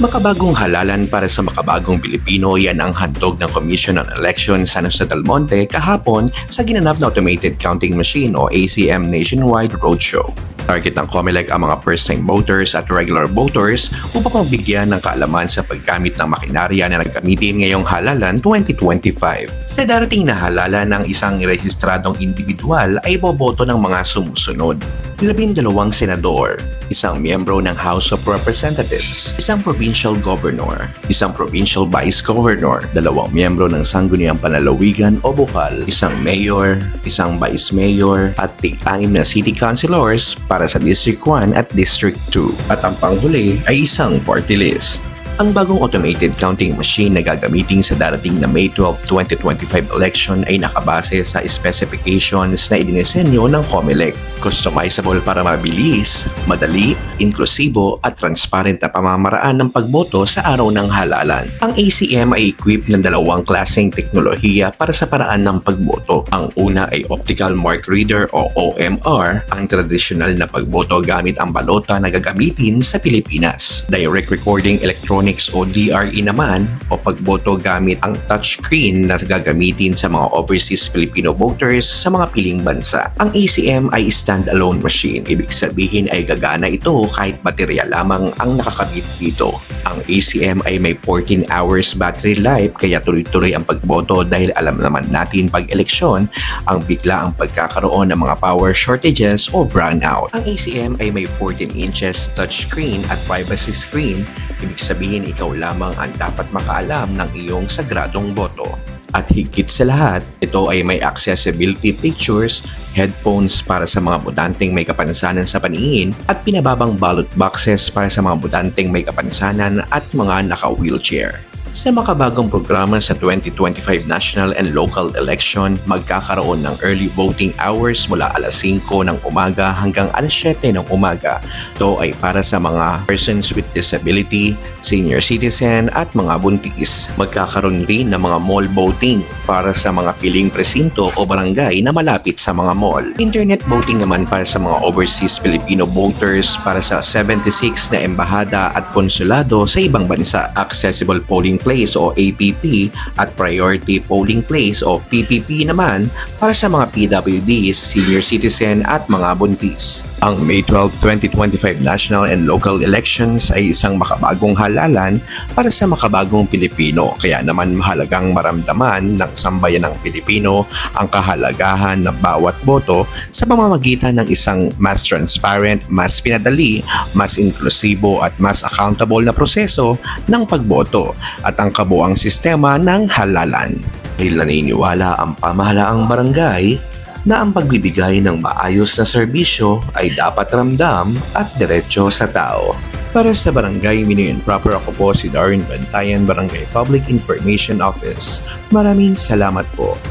Makabagong halalan para sa makabagong Pilipino, yan ang handog ng Commission on Elections San Jose del Monte kahapon sa ginanap na Automated Counting Machine o ACM Nationwide Roadshow. Target ng COMELEC ang mga first-time voters at regular voters upang magbigyan ng kaalaman sa paggamit ng makinarya na nagamitin ngayong halalan 2025. Sa darating na halalan ng isang rehistradong individual ay boboto ng mga sumusunod: 12 senador, isang miyembro ng House of Representatives, isang provincial governor, isang provincial vice governor, 2 miyembro ng Sangguniang Panlalawigan o Bukal, isang mayor, isang vice mayor, at 6 na city councilors para sa District 1 at District 2. At ang panghuli ay isang party list. Ang bagong automated counting machine na gagamitin sa darating na May 12, 2025 election ay nakabase sa specifications na idinisenyo ng COMELEC. Customizable para mabilis, madali, inklusibo at transparent na pamamaraan ng pagboto sa araw ng halalan. Ang ACM ay equipped ng 2 klaseng teknolohiya para sa paraan ng pagboto. Ang una ay Optical Mark Reader o OMR, ang tradisyonal na pagboto gamit ang balota na gagamitin sa Pilipinas. Direct Recording Electronics o DRE naman o pagboto gamit ang touchscreen na gagamitin sa mga overseas Filipino voters sa mga piling bansa. Ang ACM ay standalone machine. Ibig sabihin ay gagana ito kahit baterya lamang ang nakakabit dito. Ang ACM ay may 14 hours battery life kaya tuloy-tuloy ang pagboto dahil alam naman natin pag eleksyon ang bigla ang pagkakaroon ng mga power shortages o brownout. Ang ACM ay may 14 inches touchscreen at privacy screen. Ibig sabihin ikaw lamang ang dapat makaalam ng iyong sagradong boto. At higit sa lahat, ito ay may accessibility pictures, headphones para sa mga botanteng may kapansanan sa paningin at pinababang ballot boxes para sa mga botanteng may kapansanan at mga naka-wheelchair. Sa makabagong programa sa 2025 national and local election, magkakaroon ng early voting hours mula alas 5 ng umaga hanggang alas 7 ng umaga. Ito ay para sa mga persons with disability, senior citizen at mga buntis. Magkakaroon rin ng mga mall voting para sa mga piling presinto o barangay na malapit sa mga mall. Internet voting naman para sa mga overseas Filipino voters para sa 76 na embahada at konsulado sa ibang bansa. Accessible polling place o APP at priority polling place o PPP naman para sa mga PWDs, senior citizen at mga buntis. Ang May 12, 2025 national and local elections ay isang makabagong halalan para sa makabagong Pilipino. Kaya naman mahalagang maramdaman ng sambayanang Pilipino ang kahalagahan ng bawat boto sa pamamagitan ng isang mas transparent, mas pinadali, mas inklusibo at mas accountable na proseso ng pagboto at ang kabuang sistema ng halalan. Dahil naniniwala ang pamahalaang barangay na ang pagbibigay ng maayos na serbisyo ay dapat ramdam at diretso sa tao. Para sa Barangay Minoy and Proper, ako po si Darwin Bantayan, Barangay Public Information Office. Maraming salamat po.